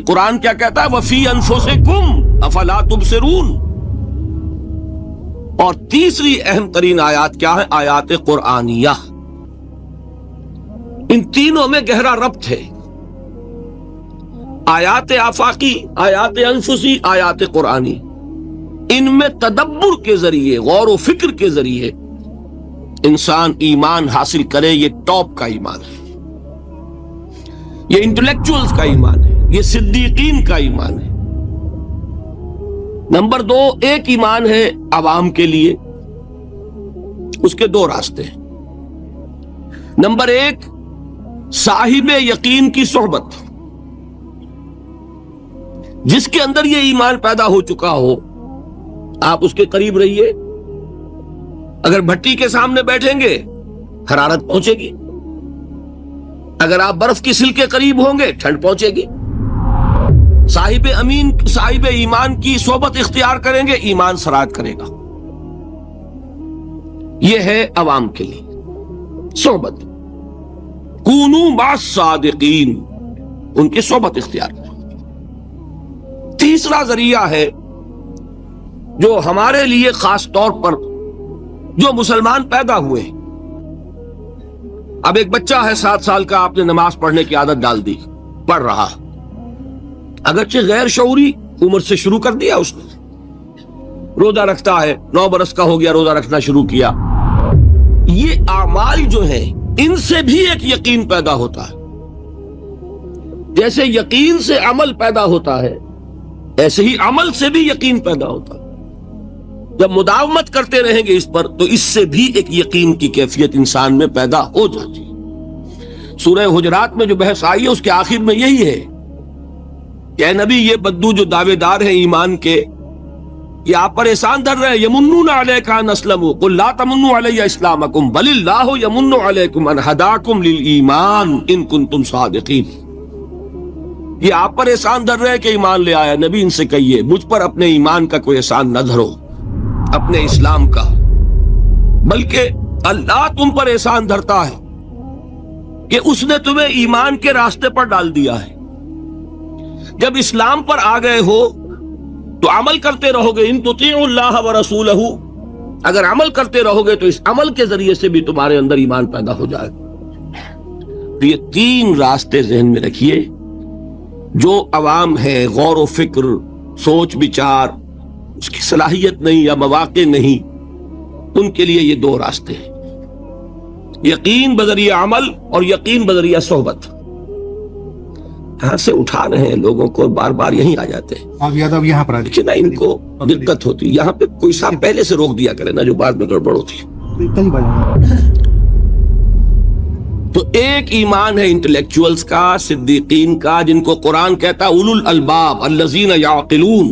قرآن کیا کہتا ہے؟ وفی انفسکم افلا تبصرون۔ اور تیسری اہم ترین آیات کیا ہے؟ آیات قرآنیہ۔ ان تینوں میں گہرا ربط ہے، آیات آفاقی، آیات انفسی، آیات قرآنی۔ ان میں تدبر کے ذریعے، غور و فکر کے ذریعے انسان ایمان حاصل کرے، یہ ٹاپ کا ایمان ہے، یہ انٹلیکچوئلز کا ایمان ہے، یہ صدیقین کا ایمان ہے۔ نمبر دو، ایک ایمان ہے عوام کے لیے، اس کے دو راستے ہیں۔ نمبر ایک، صاحب یقین کی صحبت، جس کے اندر یہ ایمان پیدا ہو چکا ہو، آپ اس کے قریب رہیے، اگر بھٹی کے سامنے بیٹھیں گے حرارت پہنچے گی، اگر آپ برف کی سل کے قریب ہوں گے ٹھنڈ پہنچے گی۔ صاحب ایمان کی صحبت اختیار کریں گے، ایمان سرات کرے گا۔ یہ ہے عوام کے لیے صحبت، کونوا مع الصادقین، ان کی صحبت اختیار کریں۔ تیسرا ذریعہ ہے جو ہمارے لیے خاص طور پر جو مسلمان پیدا ہوئے، اب ایک بچہ ہے 7 سال کا، آپ نے نماز پڑھنے کی عادت ڈال دی، پڑھ رہا، اگرچہ غیر شعوری عمر سے شروع کر دیا اس نے، روزہ رکھتا ہے، 9 برس کا ہو گیا، روزہ رکھنا شروع کیا۔ یہ اعمال جو ہیں ان سے بھی ایک یقین پیدا ہوتا ہے، جیسے یقین سے عمل پیدا ہوتا ہے ایسے ہی عمل سے بھی یقین پیدا ہوتا ہے۔ جب مداومت کرتے رہیں گے اس پر تو اس سے بھی ایک یقین کی کیفیت انسان میں پیدا ہو جاتی ہے۔ سورہ حجرات میں جو بحث آئی ہے اس کے آخر میں یہی ہے کہ اے نبی، یہ بدو جو دعوے دار ہیں ایمان کے، یہ آپ پر احسان دھر رہے ہیں، یمنون علیک ان اسلموا قل لا تمنوا علی اسلامکم بل اللہ یمن علیکم ان ہداکم للایمان ان کنتم صادقین۔ یہ آپ پر احسان دھر رہے ہیں کہ ایمان لے آیا، نبی ان سے کہیے مجھ پر اپنے ایمان کا کوئی احسان نہ دھرو، اپنے اسلام کا، بلکہ اللہ تم پر احسان دھرتا ہے کہ اس نے تمہیں ایمان کے راستے پر ڈال دیا ہے۔ جب اسلام پر آ گئے ہو تو عمل کرتے رہو گے، ان تطیعوا اللہ ورسولہ، اگر عمل کرتے رہو گے تو اس عمل کے ذریعے سے بھی تمہارے اندر ایمان پیدا ہو جائے گا۔ یہ 3 راستے ذہن میں رکھیے، جو عوام ہے، غور و فکر، سوچ بچار، اس کی صلاحیت نہیں یا مواقع نہیں، ان کے لیے یہ 2 راستے ہیں، یقین بذریعہ عمل اور یقین بذریعہ صحبت۔ یہاں سے اٹھا رہے ہیں لوگوں کو، بار بار یہیں آ جاتے ہیں، آپ یاد اب یہاں پر لیکن نا ان کو دقت ہوتی، یہاں پہ کوئی صاحب پہلے سے روک دیا کرے نا، جو بعد میں گڑبڑ ہوتی ہے۔ تو ایک ایمان ہے انٹلیکچوئلز کا، صدیقین کا، جن کو قرآن کہتا ہے اولو الالباب الذین یعقلون،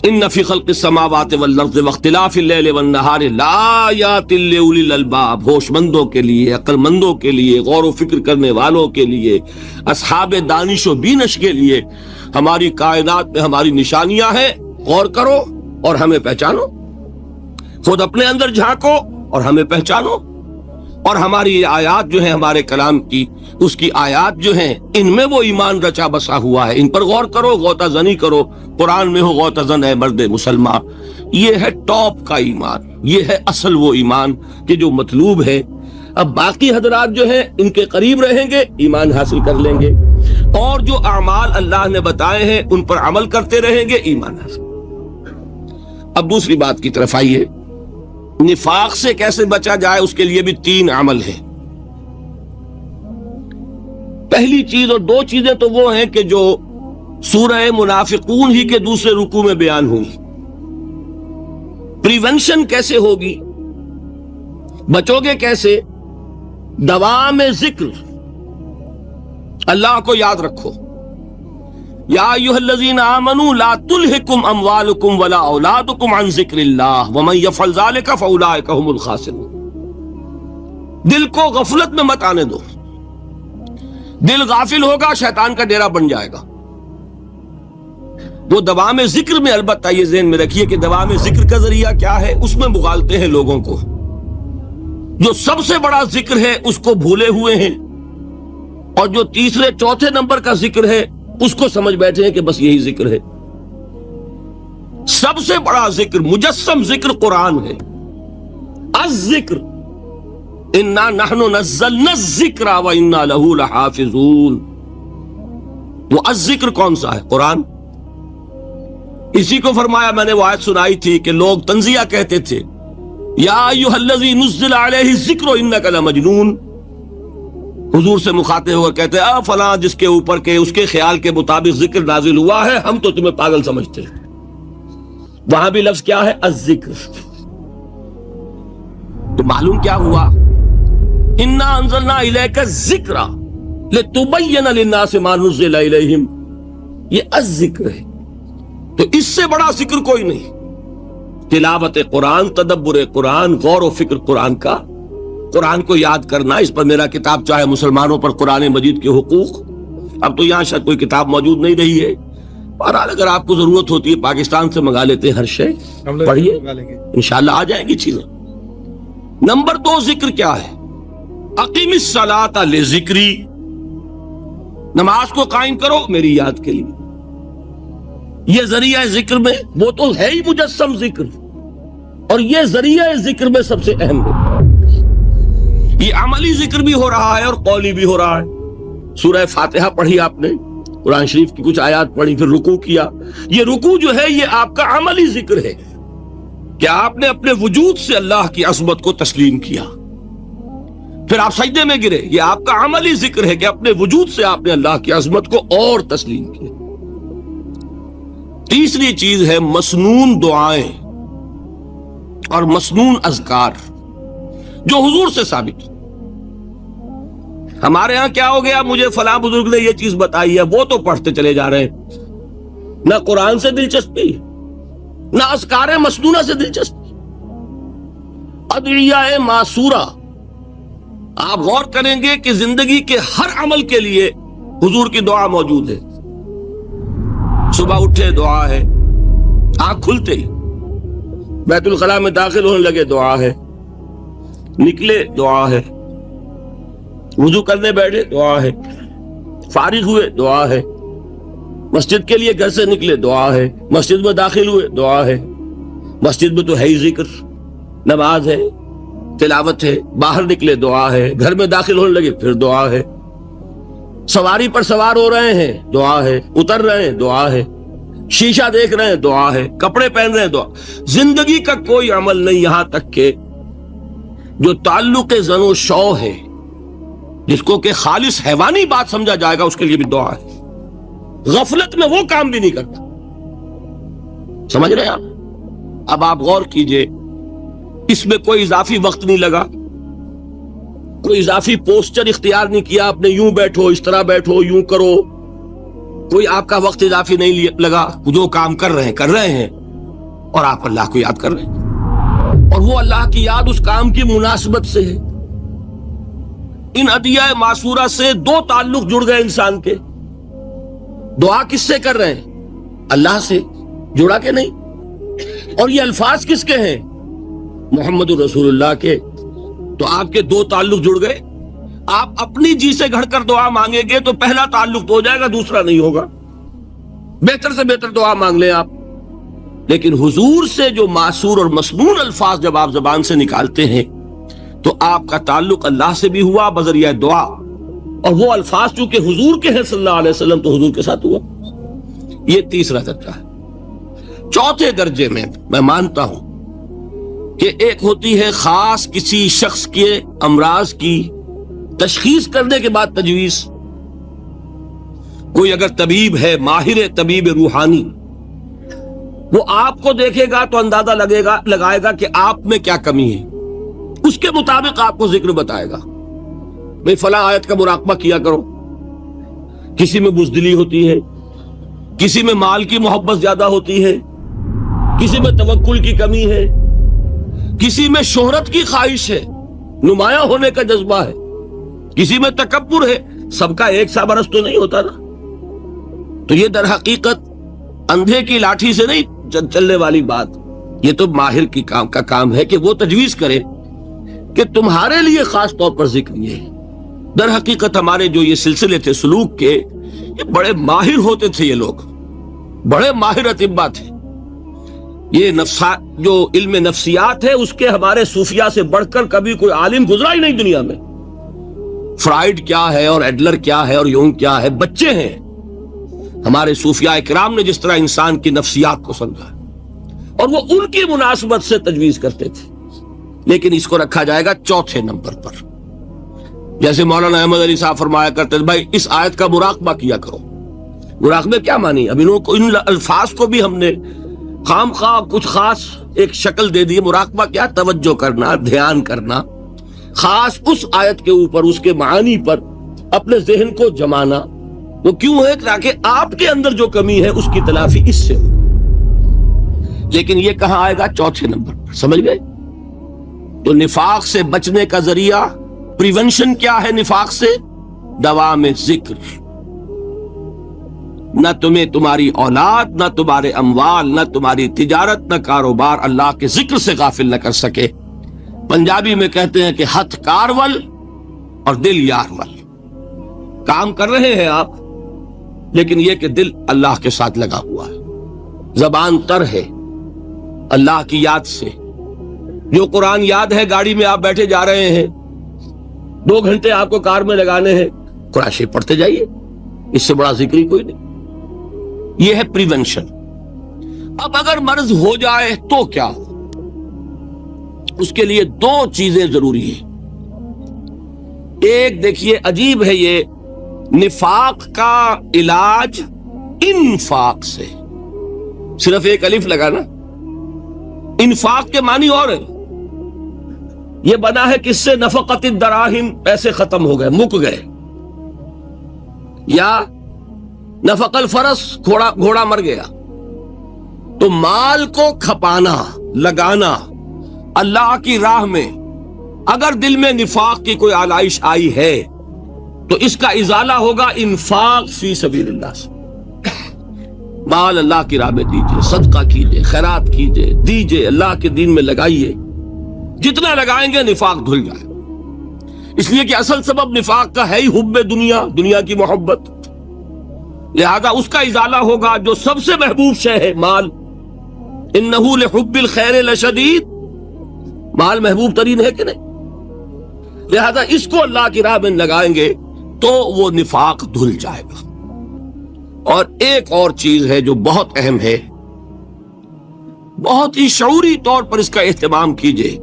ان فی خلق السماوات والارض واختلاف اللیل والنہار لآیات لأولی الالباب، ہوش مندوں کے لیے، عقل مندوں کے لیے، غور و فکر کرنے والوں کے لیے، اصحاب دانش و بینش کے لیے ہماری کائنات میں ہماری نشانیاں ہیں، غور کرو اور ہمیں پہچانو، خود اپنے اندر جھانکو اور ہمیں پہچانو، اور ہماری آیات جو ہیں ہمارے کلام کی، اس کی آیات جو ہیں ان میں وہ ایمان رچا بسا ہوا ہے، ان پر غور کرو، غوطہ زنی کرو، قرآن میں ہو غوطہ زن ہے مرد مسلمان۔ یہ ہے ٹاپ کا ایمان، یہ ہے اصل وہ ایمان کہ جو مطلوب ہے۔ اب باقی حضرات جو ہیں ان کے قریب رہیں گے، ایمان حاصل کر لیں گے، اور جو اعمال اللہ نے بتائے ہیں ان پر عمل کرتے رہیں گے، ایمان حاصل۔ اب دوسری بات کی طرف آئیے، نفاق سے کیسے بچا جائے، اس کے لیے بھی 3 عمل ہیں۔ پہلی چیز، اور 2 چیزیں تو وہ ہیں کہ جو سورہ منافقون ہی کے دوسرے رکوع میں بیان ہوئی۔ پریونشن کیسے ہوگی، بچو گے کیسے؟ دوام ذکر، اللہ کو یاد رکھو۔ یا ایھا الذین آمنوا لا تلہکم اموالکم ولا اولادکم عن ذکر اللہ ومن یفعل ذلک فاولئک هم الخاسرون۔ دل کو غفلت میں مت آنے دو، دل غافل ہوگا شیطان کا ڈیرا بن جائے گا۔ وہ دوام ذکر میں، البتہ یہ ذہن میں رکھیے کہ دوام ذکر کا ذریعہ کیا ہے، اس میں مغالتے ہیں لوگوں کو، جو سب سے بڑا ذکر ہے اس کو بھولے ہوئے ہیں، اور جو تیسرے چوتھے نمبر کا ذکر ہے اس کو سمجھ بیٹھے ہیں کہ بس یہی ذکر ہے. سب سے بڑا ذکر، مجسم ذکر قرآن ہے. الذکر انا نحن نزلنا الذکر وانا له لحافظون. وہ الذکر کون سا ہے؟ قرآن. اسی کو فرمایا، میں نے وہ آیت سنائی تھی کہ لوگ تنزیہ کہتے تھے، یا ایھا الذی نزل علیہ الذکر انک لمجنون. حضور سے مخاطب ہو کر کہتے ہیں فلاں جس کے اوپر کے اس کے خیال کے مطابق ذکر نازل ہوا ہے، ہم تو تمہیں پاگل سمجھتے ہیں. وہاں بھی لفظ کیا ہے؟ الذکر. تو معلوم کیا ہوا؟ انا انزلنا الیک الذکر لتبین للناس ما نزل الیہم. یہ الذکر ہے. تو اس سے بڑا ذکر کوئی نہیں. تلاوت قرآن، تدبر قرآن، غور و فکر قرآن کا، قرآن کو یاد کرنا. اس پر میرا کتاب چاہے مسلمانوں پر قرآن مجید کے حقوق، اب تو یہاں شاید کوئی کتاب موجود نہیں رہی ہے، بہرحال اگر آپ کو ضرورت ہوتی ہے پاکستان سے منگا لیتے ہیں ہر شے، پڑھیے انشاءاللہ آ جائیں گی چیزیں. نمبر 2 ذکر کیا ہے؟ اقیم الصلاۃ لذکری. نماز کو قائم کرو میری یاد کے لیے. یہ ذریعہ ذکر میں وہ تو ہے ہی مجسم ذکر، اور یہ ذریعہ ذکر میں سب سے اہم ہے. یہ عملی ذکر بھی ہو رہا ہے اور قولی بھی ہو رہا ہے. سورہ فاتحہ پڑھی آپ نے، قرآن شریف کی کچھ آیات پڑھی، پھر رکوع کیا. یہ رکوع جو ہے یہ آپ کا عملی ذکر ہے کہ آپ نے اپنے وجود سے اللہ کی عظمت کو تسلیم کیا. پھر آپ سجدے میں گرے، یہ آپ کا عملی ذکر ہے کہ اپنے وجود سے آپ نے اللہ کی عظمت کو اور تسلیم کیا. تیسری چیز ہے مسنون دعائیں اور مسنون اذکار جو حضور سے ثابت. ہمارے ہاں کیا ہو گیا، مجھے فلاں بزرگ نے یہ چیز بتائی ہے، وہ تو پڑھتے چلے جا رہے ہیں. نہ قرآن سے دلچسپی، نہ اذکار مسنونہ سے دلچسپی. ادعیہ معصورہ. آپ غور کریں گے کہ زندگی کے ہر عمل کے لیے حضور کی دعا موجود ہے. صبح اٹھے دعا ہے، آنکھ کھلتے ہی بیت الخلاء میں داخل ہونے لگے دعا ہے، نکلے دعا ہے، وضو کرنے بیٹھے دعا ہے، فارغ ہوئے دعا ہے، مسجد کے لیے گھر سے نکلے دعا ہے، مسجد میں داخل ہوئے دعا ہے. مسجد میں تو ہے ہی ذکر، نماز ہے، تلاوت ہے. باہر نکلے دعا ہے، گھر میں داخل ہونے لگے پھر دعا ہے. سواری پر سوار ہو رہے ہیں دعا ہے، اتر رہے ہیں دعا ہے، شیشہ دیکھ رہے ہیں دعا ہے، کپڑے پہن رہے ہیں دعا. زندگی کا کوئی عمل نہیں یہاں تک کہ جو تعلق زن و شو ہے، جس کو کہ خالص حیوانی بات سمجھا جائے گا، اس کے لیے بھی دعا ہے. غفلت میں وہ کام بھی نہیں کرتا. سمجھ رہے ہیں آپ؟ اب آپ غور کیجئے، اس میں کوئی اضافی وقت نہیں لگا، کوئی اضافی پوسچر اختیار نہیں کیا آپ نے، یوں بیٹھو، اس طرح بیٹھو، یوں کرو. کوئی آپ کا وقت اضافی نہیں لگا. جو کام کر رہے ہیں اور آپ اللہ کو یاد کر رہے ہیں، اور وہ اللہ کی یاد اس کام کی مناسبت سے ہے. ان ادعیہ معصورہ سے 2 تعلق جڑ گئے انسان کے. دعا کس سے کر رہے ہیں؟ اللہ سے. جڑا کہ نہیں؟ اور یہ الفاظ کس کے ہیں؟ محمد رسول اللہ کے. تو آپ کے 2 تعلق جڑ گئے. آپ اپنی جی سے گھڑ کر دعا مانگیں گے تو پہلا تعلق تو ہو جائے گا، دوسرا نہیں ہوگا. بہتر سے بہتر دعا مانگ لیں آپ. لیکن حضور سے جو معصور اور مسنون الفاظ جب آپ زبان سے نکالتے ہیں تو آپ کا تعلق اللہ سے بھی ہوا بذریعہ دعا، اور وہ الفاظ چونکہ حضور کے ہیں صلی اللہ علیہ وسلم تو حضور کے ساتھ ہوا. یہ تیسرا درجہ ہے. چوتھے درجے میں میں مانتا ہوں کہ ایک ہوتی ہے خاص کسی شخص کے امراض کی تشخیص کرنے کے بعد تجویز. کوئی اگر طبیب ہے، ماہر طبیب روحانی، وہ آپ کو دیکھے گا تو اندازہ لگائے گا کہ آپ میں کیا کمی ہے، اس کے مطابق آپ کو ذکر بتائے گا. بھئی فلاں آیت کا مراقبہ کیا کرو. کسی میں بزدلی ہوتی ہے، کسی میں مال کی محبت زیادہ ہوتی ہے، کسی میں توکل کی کمی ہے، کسی میں شہرت کی خواہش ہے، نمایاں ہونے کا جذبہ ہے، کسی میں تکبر ہے. سب کا ایک سا برس تو نہیں ہوتا نا. تو یہ در حقیقت اندھے کی لاٹھی سے نہیں چلنے والی بات. یہ تو ماہر کی کا کام ہے کہ وہ تجویز کرے کہ تمہارے لیے خاص طور پر ذکر یہ ہے. در حقیقت ہمارے جو یہ سلسلے تھے سلوک کے، یہ بڑے ماہر ہوتے تھے، یہ لوگ بڑے ماہر اطباء تھے. یہ جو علم نفسیات ہے اس کے ہمارے صوفیاء سے بڑھ کر کبھی کوئی عالم گزرا ہی نہیں دنیا میں. فرائیڈ کیا ہے اور ایڈلر کیا ہے اور یونگ کیا ہے، بچے ہیں. ہمارے صوفیاء اکرام نے جس طرح انسان کی نفسیات کو سمجھا اور وہ ان کی مناسبت سے تجویز کرتے تھے. لیکن اس کو رکھا جائے گا چوتھے نمبر پر. جیسے مولانا احمد علی صاحب فرمایا کرتے تھے بھائی اس آیت کا مراقبہ کیا کرو. مراقبے کیا مانی؟ اب ان الفاظ کو بھی ہم نے خام خواہ کچھ خاص ایک شکل دے دی. مراقبہ کیا؟ توجہ کرنا، دھیان کرنا، خاص اس آیت کے اوپر، اس کے معانی پر اپنے ذہن کو جمانا. وہ کیوں ہے؟ تاکہ آپ کے اندر جو کمی ہے اس کی تلافی اس سے ہو. لیکن یہ کہاں آئے گا؟ چوتھے نمبر پر. سمجھ گئے؟ تو نفاق سے بچنے کا ذریعہ، پریونشن کیا ہے نفاق سے؟ دوام ذکر. نہ تمہیں تمہاری اولاد، نہ تمہارے اموال، نہ تمہاری تجارت، نہ کاروبار اللہ کے ذکر سے غافل نہ کر سکے. پنجابی میں کہتے ہیں کہ ہتھ کارول اور دل یارول. کام کر رہے ہیں آپ، لیکن یہ کہ دل اللہ کے ساتھ لگا ہوا ہے. زبان تر ہے اللہ کی یاد سے. جو قرآن یاد ہے، گاڑی میں آپ بیٹھے جا رہے ہیں، 2 گھنٹے آپ کو کار میں لگانے ہیں، قرآن شریف پڑھتے جائیے. اس سے بڑا ذکر ہی کوئی نہیں. یہ ہے پریونشن. اب اگر مرض ہو جائے تو کیا؟ اس کے لیے 2 چیزیں ضروری ہیں. ایک دیکھیے عجیب ہے، یہ نفاق کا علاج انفاق سے. صرف ایک الف لگا نا. انفاق کے معنی اور ہے. یہ بنا ہے کس سے؟ نفقت الدراہم، پیسے ختم ہو گئے، مک گئے. یا نفق الفرس، گھوڑا مر گیا. تو مال کو کھپانا، لگانا اللہ کی راہ میں. اگر دل میں نفاق کی کوئی آلائش آئی ہے تو اس کا ازالہ ہوگا انفاق فی سبیل اللہ سے. مال اللہ کی راہ میں دیجئے، صدقہ کیجئے، خیرات کیجئے، دیجئے، اللہ کے دین میں لگائیے. جتنا لگائیں گے نفاق دھل جائے. اس لیے کہ اصل سبب نفاق کا ہے ہی حب دنیا، دنیا کی محبت. لہذا اس کا ازالہ ہوگا جو سب سے محبوب شے ہے، مال. انہ لحب الخیر لشدید. مال محبوب ترین ہے کہ نہیں؟ لہذا اس کو اللہ کی راہ میں لگائیں گے تو وہ نفاق دھل جائے گا. اور ایک اور چیز ہے جو بہت اہم ہے، بہت ہی شعوری طور پر اس کا اہتمام کیجئے.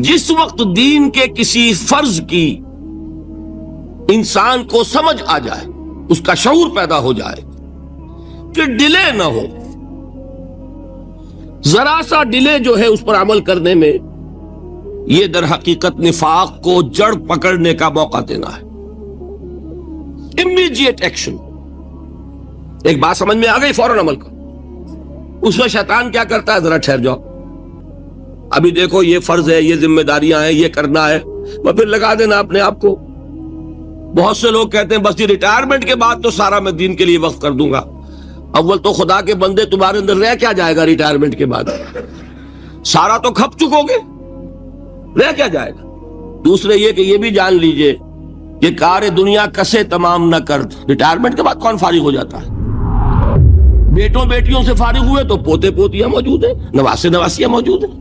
جس وقت دین کے کسی فرض کی انسان کو سمجھ آ جائے، اس کا شعور پیدا ہو جائے، کہ ڈیلے نہ ہو. ذرا سا ڈیلے جو ہے اس پر عمل کرنے میں، یہ در حقیقت نفاق کو جڑ پکڑنے کا موقع دینا ہے. Immediate action. ایک بات سمجھ میں آ گئی، فوراً عمل کرو. اس میں شیطان کیا کرتا ہے؟ ذرا ٹھہر جاؤ، ابھی دیکھو یہ فرض ہے، یہ ذمہ داریاں ہیں، یہ کرنا ہے، وہ پھر لگا دینا اپنے آپ کو. بہت سے لوگ کہتے ہیں بس یہ ریٹائرمنٹ کے بعد تو سارا میں دین کے لیے وقف کر دوں گا. اول تو خدا کے بندے تمہارے اندر رہ کیا جائے گا ریٹائرمنٹ کے بعد؟ سارا تو کھپ چکو گے، رہ کیا جائے گا؟ دوسرے یہ کہ یہ بھی جان لیجئے کہ کار دنیا کسے تمام نہ کر. ریٹائرمنٹ کے بعد کون فارغ ہو جاتا ہے؟ بیٹوں بیٹیوں سے فارغ ہوئے تو پوتے پوتیاں موجود ہیں، نواسے نواسیاں موجود ہیں.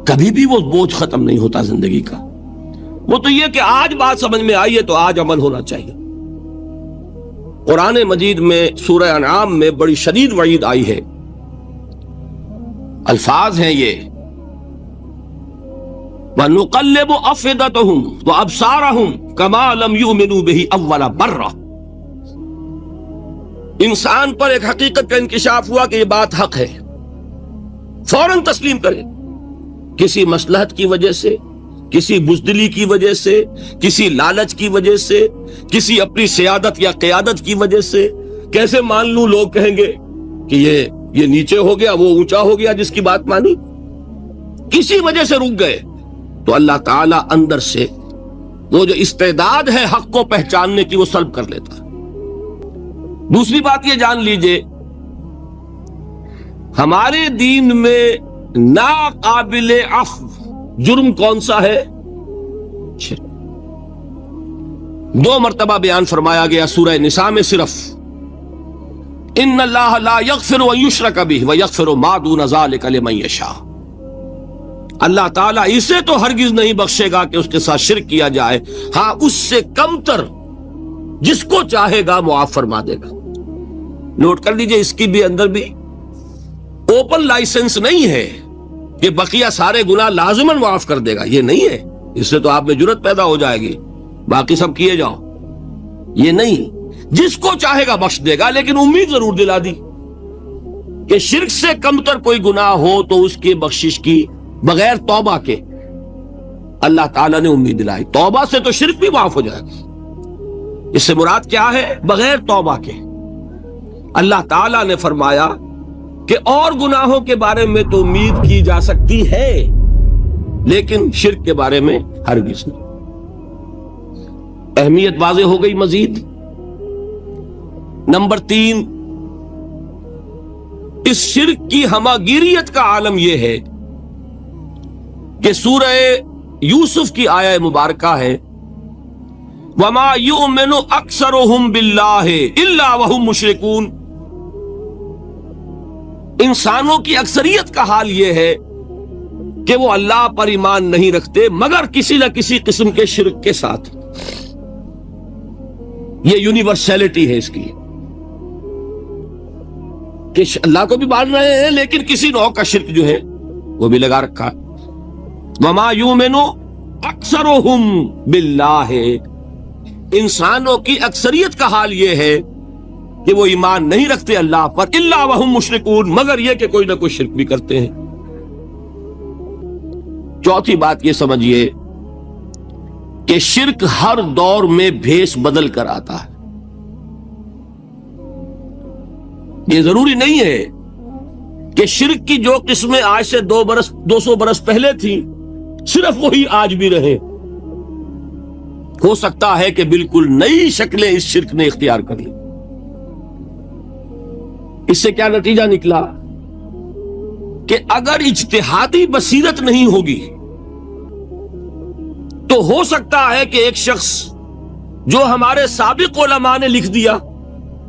کبھی بھی وہ بوجھ ختم نہیں ہوتا زندگی کا. وہ تو یہ کہ آج بات سمجھ میں آئی ہے تو آج عمل ہونا چاہیے. قرآن مجید میں سورہ انعام میں بڑی شدید وعید آئی ہے. الفاظ ہیں یہ، وَنُقَلِّبُ أَفْئِدَتَهُمْ وَأَبْصَارَهُمْ كَمَا لَمْ يُؤْمِنُوا بِهِ أَوَّلَ مَرَّةٍ. انسان پر ایک حقیقت کا انکشاف ہوا کہ یہ بات حق ہے، فوراً تسلیم کرے. کسی مصلحت کی وجہ سے، کسی بزدلی کی وجہ سے، کسی لالچ کی وجہ سے، کسی اپنی سیادت یا قیادت کی وجہ سے. کیسے مان لوں؟ لوگ کہیں گے کہ یہ نیچے ہو گیا، وہ اونچا ہو گیا جس کی بات مانی. کسی وجہ سے رک گئے تو اللہ تعالیٰ اندر سے وہ جو استعداد ہے حق کو پہچاننے کی وہ سلب کر لیتا ہے. دوسری بات یہ جان لیجئے، ہمارے دین میں ناقابل عفو جرم کون سا ہے؟ 2 مرتبہ بیان فرمایا گیا سورہ نساء میں صرف، ان اللہ لا یغفر ان یشرک بہ ویغفر ما دون ذلک لمن یشاء، اللہ تعالیٰ اسے تو ہرگز نہیں بخشے گا کہ اس کے ساتھ شرک کیا جائے، ہاں اس سے کم تر جس کو چاہے گا معاف فرما دے گا۔ نوٹ کر لیجئے، اس کی بھی اندر بھی اوپن لائسنس نہیں ہے کہ بقیہ سارے گناہ لازماً معاف کر دے گا، یہ نہیں ہے، اس سے تو آپ میں جرت پیدا ہو جائے گی باقی سب کیے جاؤ، یہ نہیں، جس کو چاہے گا بخش دے گا، لیکن امید ضرور دلا دی کہ شرک سے کم تر کوئی گناہ ہو تو اس کی بخشش کی بغیر توبہ کے اللہ تعالیٰ نے امید دلائی۔ توبہ سے تو شرک بھی معاف ہو جائے گا، اس سے مراد کیا ہے؟ بغیر توبہ کے۔ اللہ تعالیٰ نے فرمایا کہ اور گناہوں کے بارے میں تو امید کی جا سکتی ہے لیکن شرک کے بارے میں ہرگز نہیں۔ اہمیت واضح ہو گئی مزید۔ نمبر 3، اس شرک کی ہماگیریت کا عالم یہ ہے کہ سورہ یوسف کی آیہ مبارکہ ہے وَمَا يُؤْمِنُ أَكْثَرُهُمْ بِاللَّهِ إِلَّا وَهُمْ مُشْرِكُونَ۔ انسانوں کی اکثریت کا حال یہ ہے کہ وہ اللہ پر ایمان نہیں رکھتے مگر کسی نہ کسی قسم کے شرک کے ساتھ۔ یہ یونیورسلٹی ہے اس کی کہ اللہ کو بھی مان رہے ہیں لیکن کسی نوع کا شرک جو ہے وہ بھی لگا رکھا۔ وَمَا يُؤْمِنُ أَكْثَرُهُمْ بِاللَّهِ، انسانوں کی اکثریت کا حال یہ ہے کہ وہ ایمان نہیں رکھتے اللہ پر، الا وہم مشرکون، مگر یہ کہ کوئی نہ کوئی شرک بھی کرتے ہیں۔ چوتھی بات یہ سمجھیے کہ شرک ہر دور میں بھیس بدل کر آتا ہے۔ یہ ضروری نہیں ہے کہ شرک کی جو قسمیں آج سے 200 برس پہلے تھیں صرف وہی آج بھی رہے، ہو سکتا ہے کہ بالکل نئی شکلیں اس شرک نے اختیار کر لی۔ اس سے کیا نتیجہ نکلا کہ اگر اجتہادی بصیرت نہیں ہوگی تو ہو سکتا ہے کہ ایک شخص جو ہمارے سابق علماء نے لکھ دیا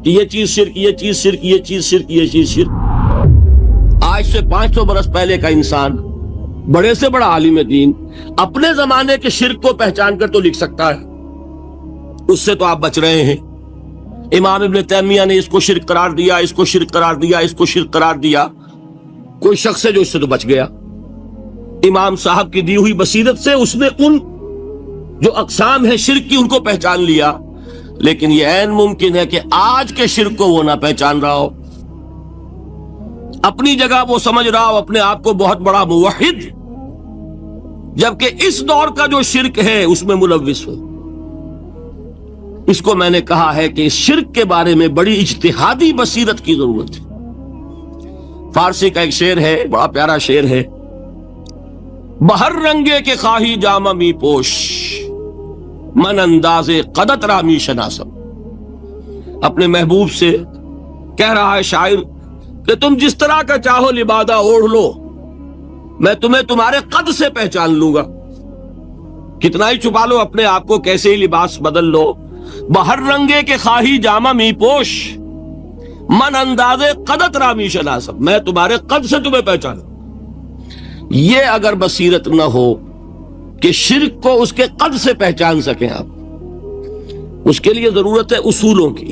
کہ یہ چیز شرک، یہ چیز شرک، یہ چیز شرک، یہ چیز شرک، آج سے 500 برس پہلے کا انسان بڑے سے بڑا عالم دین اپنے زمانے کے شرک کو پہچان کر تو لکھ سکتا ہے، اس سے تو آپ بچ رہے ہیں۔ امام ابن تیمیہ نے اس کو شرک قرار دیا، اس کو شرک قرار دیا، اس کو شرک قرار دیا، کوئی شخص ہے جو اس سے تو بچ گیا۔ امام صاحب کی دی ہوئی بصیرت سے اس نے ان جو اقسام ہے شرک کی ان کو پہچان لیا، لیکن یہ عین ممکن ہے کہ آج کے شرک کو وہ نہ پہچان رہا ہو، اپنی جگہ وہ سمجھ رہا ہو اپنے آپ کو بہت بڑا موحد، جبکہ اس دور کا جو شرک ہے اس میں ملوث ہو۔ اس کو میں نے کہا ہے کہ اس شرک کے بارے میں بڑی اجتہادی بصیرت کی ضرورت ہے۔ فارسی کا ایک شعر ہے، بڑا پیارا شعر ہے، بہر رنگے کے خواہی جامہ می پوش، من انداز قدت رامی شناسم۔ اپنے محبوب سے کہہ رہا ہے شاعر کہ تم جس طرح کا چاہو لبادہ اوڑھ لو، میں تمہیں تمہارے قد سے پہچان لوں گا، کتنا ہی چھپا لو اپنے آپ کو، کیسے ہی لباس بدل لو، بہر رنگے کے خواہی جامہ می پوش، من انداز قدت رامی شناسم، میں تمہارے قد سے تمہیں پہچانوں۔ یہ اگر بصیرت نہ ہو کہ شرک کو اس کے قد سے پہچان سکیں آپ، اس کے لیے ضرورت ہے اصولوں کی۔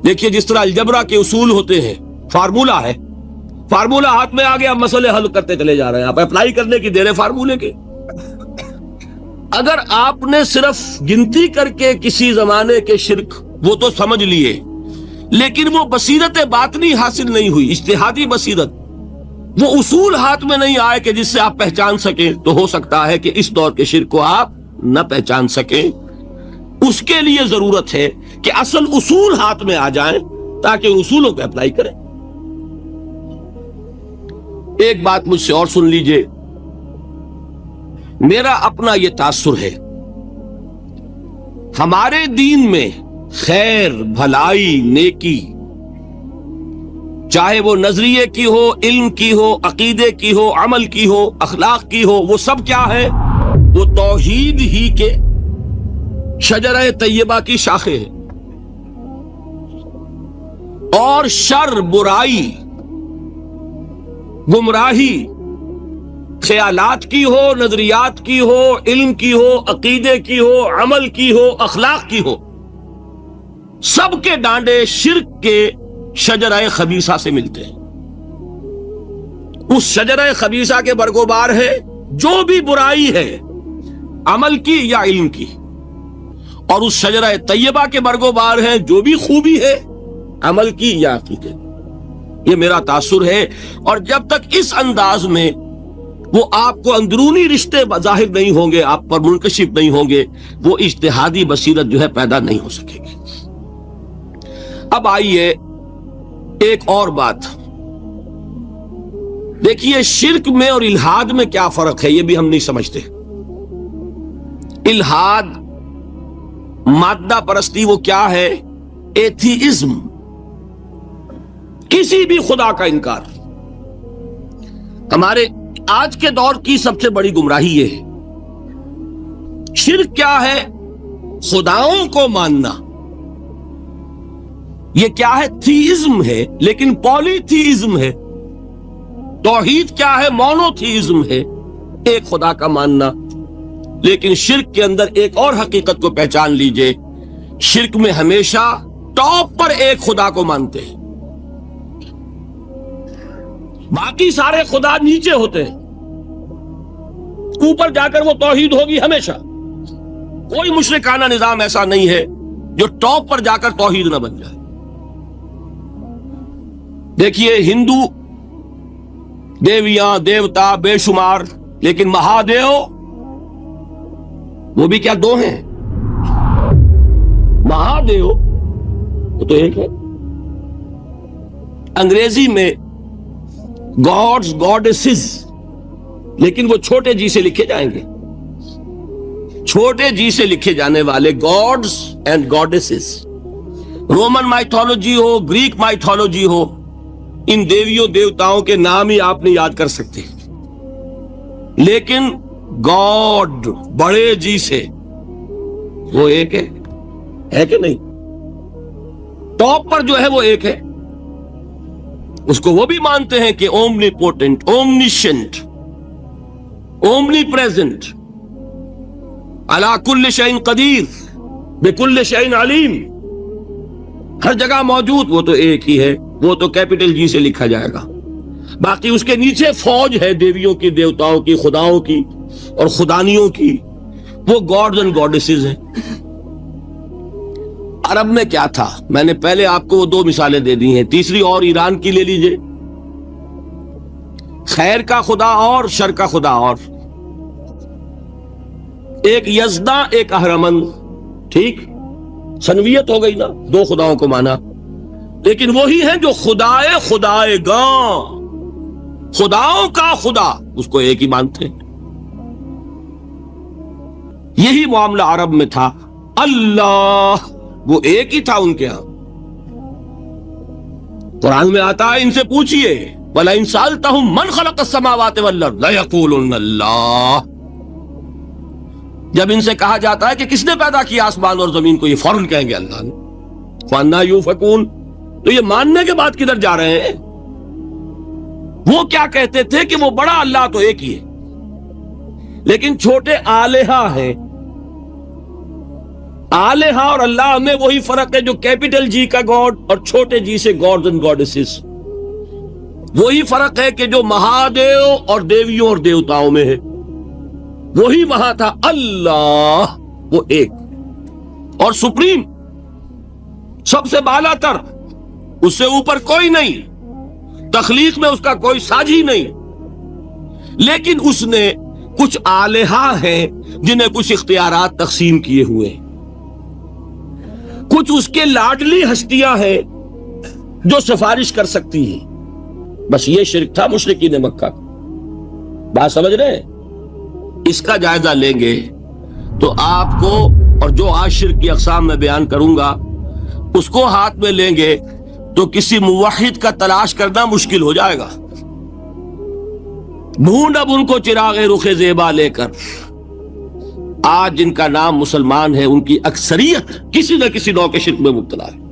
دیکھیے جس طرح الجبرا کے اصول ہوتے ہیں، فارمولا ہے، فارمولا ہاتھ میں آ گیا، مسئلے حل کرتے چلے جا رہے ہیں، آپ اپلائی کرنے کی دیر ہے فارمولے کے۔ اگر آپ نے صرف گنتی کر کے کسی زمانے کے شرک وہ تو سمجھ لیے، لیکن وہ بصیرت باطنی حاصل نہیں ہوئی، اجتہادی بصیرت، وہ اصول ہاتھ میں نہیں آئے کہ جس سے آپ پہچان سکیں، تو ہو سکتا ہے کہ اس دور کے شرک کو آپ نہ پہچان سکیں۔ اس کے لیے ضرورت ہے کہ اصل اصول ہاتھ میں آ جائیں تاکہ اصولوں کو اپلائی کریں۔ ایک بات مجھ سے اور سن لیجئے، میرا اپنا یہ تاثر ہے، ہمارے دین میں خیر، بھلائی، نیکی، چاہے وہ نظریے کی ہو، علم کی ہو، عقیدے کی ہو، عمل کی ہو، اخلاق کی ہو، وہ سب کیا ہے؟ وہ توحید ہی کے شجرہ طیبہ کی شاخیں ہیں، اور شر، برائی، گمراہی، خیالات کی ہو، نظریات کی ہو، علم کی ہو، عقیدے کی ہو، عمل کی ہو، اخلاق کی ہو، سب کے ڈانڈے شرک کے شجرہ خبیثہ سے ملتے ہیں۔ اس شجرہ خبیثہ کے برگوبار ہے جو بھی برائی ہے، عمل کی یا علم کی، اور اس شجرہ طیبہ کے برگوبار ہے جو بھی خوبی ہے، عمل کی یا عقیدے کی۔ یہ میرا تاثر ہے، اور جب تک اس انداز میں وہ آپ کو اندرونی رشتے ظاہر نہیں ہوں گے، آپ پر منکشف نہیں ہوں گے، وہ اجتہادی بصیرت جو ہے پیدا نہیں ہو سکے گی۔ اب آئیے ایک اور بات دیکھیے، شرک میں اور الحاد میں کیا فرق ہے، یہ بھی ہم نہیں سمجھتے۔ الحاد، مادہ پرستی، وہ کیا ہے؟ ایتھیزم، کسی بھی خدا کا انکار۔ ہمارے آج کے دور کی سب سے بڑی گمراہی یہ ہے۔ شرک کیا ہے؟ خداؤں کو ماننا۔ یہ کیا ہے؟ تھیزم ہے، لیکن پولی تھیزم ہے۔ توحید کیا ہے؟ مونو تھیزم ہے، ایک خدا کا ماننا۔ لیکن شرک کے اندر ایک اور حقیقت کو پہچان لیجئے، شرک میں ہمیشہ ٹاپ پر ایک خدا کو مانتے ہیں، باقی سارے خدا نیچے ہوتے ہیں، اوپر جا کر وہ توحید ہوگی ہمیشہ۔ کوئی مشرکانہ نظام ایسا نہیں ہے جو ٹاپ پر جا کر توحید نہ بن جائے۔ دیکھیے، ہندو دیویاں، دیوتا بے شمار، لیکن مہادیو وہ بھی کیا دو ہیں؟ مہادیو وہ تو ایک ہے۔ انگریزی میں گاڈز، گاڈیسز، لیکن وہ چھوٹے جی سے لکھے جائیں گے، چھوٹے جی سے لکھے جانے والے gods and goddesses. Roman mythology ہو، گریک مائتھولوجی ہو، ان دیویوں دیوتاؤں کے نام ہی آپ نہیں یاد کر سکتے، لیکن گاڈ بڑے جی سے وہ ایک ہے کہ نہیں؟ ٹاپ پر جو ہے وہ ایک ہے، اس کو وہ بھی مانتے ہیں کہ اومنی پوٹنٹ، اومنیشنٹ، اومنی پریزنٹ، علی کل شیء قدیر، بکل شیء علیم، ہر جگہ موجود، وہ تو ایک ہی ہے، وہ تو کیپٹل جی سے لکھا جائے گا۔ باقی اس کے نیچے فوج ہے دیویوں کی، دیوتاؤں کی، خداؤں کی اور خدانیوں کی، وہ گاڈز اینڈ گاڈیسز ہیں۔ عرب میں کیا تھا؟ میں نے پہلے آپ کو وہ دو مثالیں دے دی ہیں، تیسری اور ایران کی لے لیجئے۔ خیر کا خدا اور شر کا خدا اور، ایک یزداں، ایک اہرمن، ٹھیک، سنویت ہو گئی نا، دو خداؤں کو مانا، لیکن وہی ہے جو خدائے خدائے گاں، خداؤں کا خدا، اس کو ایک ہی مانتے ہیں۔ یہی معاملہ عرب میں تھا، اللہ وہ ایک ہی تھا ان کے ہاں۔ قرآن میں آتا ہے، ان سے پوچھئے وَلَئِن سَأَلْتَهُم مَّنْ خَلَقَ السَّمَاوَاتِ وَالْأَرْضَ لَيَقُولُنَّ اللَّهُ، جب ان سے کہا جاتا ہے کہ کس نے پیدا کیا آسمان اور زمین کو، یہ فوراً کہیں گے اللہ نے۔ فَأَنَّىٰ يُؤْفَكُونَ، تو یہ ماننے کے بعد کدھر جا رہے ہیں؟ وہ کیا کہتے تھے کہ وہ بڑا اللہ تو ایک ہی ہے، لیکن چھوٹے آلہہ ہیں۔ آلہہ اور اللہ میں وہی فرق ہے جو کیپٹل جی کا گاڈ اور چھوٹے جی سے گاڈز اینڈ گاڈیسز، وہی فرق ہے کہ جو مہادیو اور دیویوں اور دیوتاؤں میں ہے، وہی وہاں تھا۔ اللہ وہ ایک اور سپریم، سب سے بالا تر، اس سے اوپر کوئی نہیں، تخلیق میں اس کا کوئی ساجی نہیں، لیکن اس نے کچھ آلہہ ہیں جنہیں کچھ اختیارات تقسیم کیے ہوئے ہیں، کچھ اس کے لاڈلی ہستیاں ہیں جو سفارش کر سکتی ہیں۔ بس یہ شرک تھا مشرکین مکہ، بات سمجھ رہے ہیں؟ اس کا جائزہ لیں گے تو آپ کو، اور جو آج شرک کی اقسام میں بیان کروں گا اس کو ہاتھ میں لیں گے تو کسی موحد کا تلاش کرنا مشکل ہو جائے گا۔ ڈھونڈ اب ان کو چراغ رخ زیبا لے کر، آج جن کا نام مسلمان ہے ان کی اکثریت کسی نہ کسی نوع کے شرک میں مبتلا ہے۔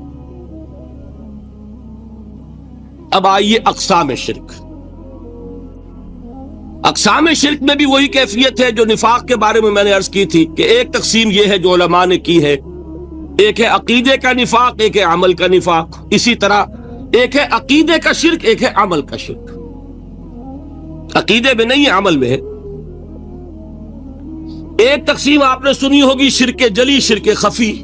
اب آئیے اقسام شرک۔ اقسام شرک میں بھی وہی کیفیت ہے جو نفاق کے بارے میں نے عرض کی تھی کہ ایک تقسیم یہ ہے جو علماء نے کی ہے، ایک ہے عقیدے کا نفاق، ایک ہے عمل کا نفاق۔ اسی طرح ایک ہے عقیدے کا شرک، ایک ہے عمل کا شرک۔ عقیدے میں نہیں ہے، عمل میں ہے۔ ایک تقسیم آپ نے سنی ہوگی شرک جلی، شرک خفی۔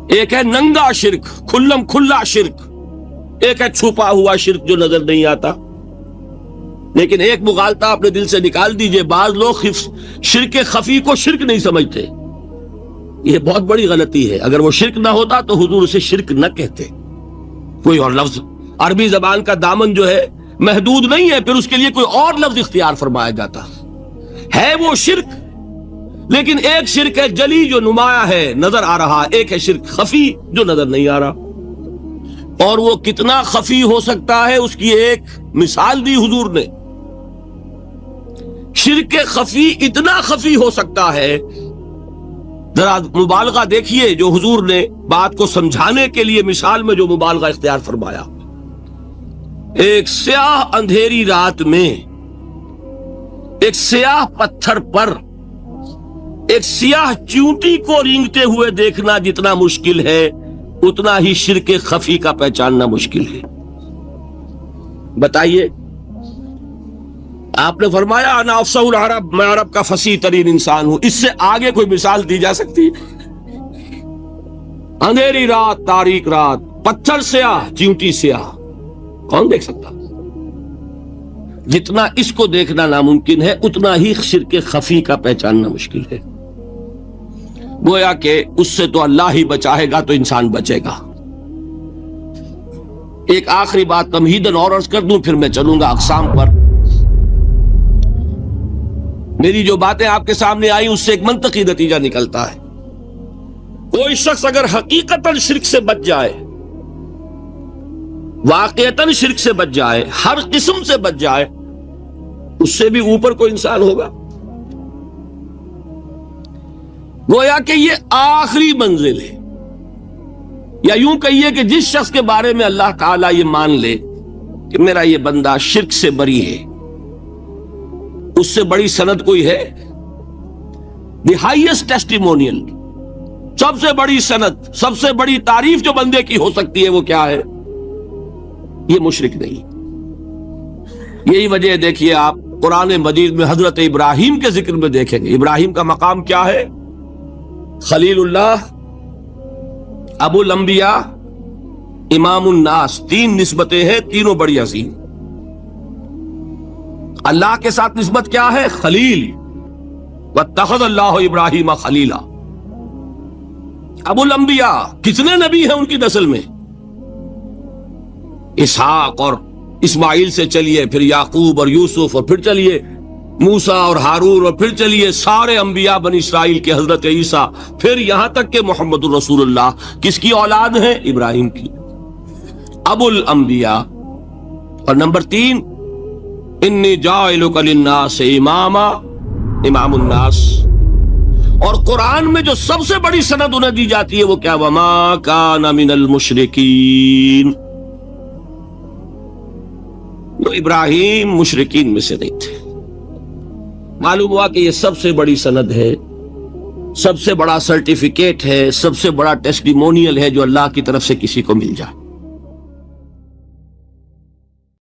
ایک ہے ننگا شرک، کھلم کھلا شرک۔ ایک ہے چھپا ہوا شرک جو نظر نہیں آتا۔ لیکن ایک مغالطہ اپنے دل سے نکال دیجئے، بعض لوگ شرک خفی کو شرک نہیں سمجھتے، یہ بہت بڑی غلطی ہے۔ اگر وہ شرک نہ ہوتا تو حضور اسے شرک نہ کہتے، کوئی اور لفظ۔ عربی زبان کا دامن جو ہے محدود نہیں ہے، پھر اس کے لیے کوئی اور لفظ اختیار فرمایا جاتا ہے وہ شرک۔ لیکن ایک شرک ہے جلی جو نمایاں ہے، نظر آ رہا، ایک ہے شرک خفی جو نظر نہیں آ رہا۔ اور وہ کتنا خفی ہو سکتا ہے اس کی ایک مثال دی حضور نے۔ شرک خفی اتنا خفی ہو سکتا ہے، ذرا مبالغہ دیکھیے جو حضور نے بات کو سمجھانے کے لیے مثال میں جو مبالغہ اختیار فرمایا۔ ایک سیاہ اندھیری رات میں ایک سیاہ پتھر پر ایک سیاہ چیونٹی کو رینگتے ہوئے دیکھنا جتنا مشکل ہے، اتنا ہی شرک خفی کا پہچاننا مشکل ہے۔ بتائیے، آپ نے فرمایا انا افصح العرب، میں عرب کا فصیح ترین انسان ہوں، اس سے آگے کوئی مثال دی جا سکتی؟ اندھیری رات، تاریک رات، پتھر سیاہ، چیونٹی سیاہ، کون دیکھ سکتا؟ جتنا اس کو دیکھنا ناممکن ہے اتنا ہی شرک خفی کا پہچاننا مشکل ہے۔ گویا کہ اس سے تو اللہ ہی بچائے گا تو انسان بچے گا۔ ایک آخری بات تمہیداً اور عرض کر دوں، پھر میں چلوں گا اقسام پر۔ میری جو باتیں آپ کے سامنے آئی اس سے ایک منطقی نتیجہ نکلتا ہے، کوئی شخص اگر حقیقتاً شرک سے بچ جائے، واقعتاً شرک سے بچ جائے، ہر قسم سے بچ جائے، اس سے بھی اوپر کوئی انسان ہوگا۔ گویا کہ یہ آخری منزل ہے، یا یوں کہیے کہ جس شخص کے بارے میں اللہ تعالیٰ یہ مان لے کہ میرا یہ بندہ شرک سے بری ہے، اس سے بڑی سند کوئی ہے؟ دی ہائیسٹ ٹیسٹیمونیل، سب سے بڑی سند، سب سے بڑی تعریف جو بندے کی ہو سکتی ہے وہ کیا ہے؟ یہ مشرک نہیں۔ یہی وجہ دیکھیے آپ قرآن مجید میں حضرت ابراہیم کے ذکر میں دیکھیں گے، ابراہیم کا مقام کیا ہے؟ خلیل اللہ، ابو الانبیاء، امام الناس، تین نسبتیں ہیں، تینوں بڑی عظیم۔ اللہ کے ساتھ نسبت کیا ہے؟ خلیل، واتخذ اللہ ابراہیم خلیلا۔ ابو الانبیاء، کتنے نبی ہیں ان کی نسل میں؟ اسحاق اور اسماعیل سے چلیے، پھر یعقوب اور یوسف، اور پھر چلیے موسیٰ اور ہارون، اور پھر چلیے سارے انبیاء بنی اسرائیل کے، حضرت عیسیٰ، پھر یہاں تک کہ محمد الرسول اللہ کس کی اولاد ہے؟ ابراہیم کی، ابو الانبیاء۔ اور نمبر 3، انی جاعلک للناس اماما، امام الناس۔ اور قرآن میں جو سب سے بڑی سند انہیں دی جاتی ہے وہ کیا؟ وما کان من المشرکین۔ تو ابراہیم مشرکین میں سے نہیں تھے۔ معلوم ہوا کہ یہ سب سے بڑی سند ہے، سب سے بڑا سرٹیفکیٹ ہے، سب سے بڑا ٹیسٹیمونیل ہے جو اللہ کی طرف سے کسی کو مل جائے۔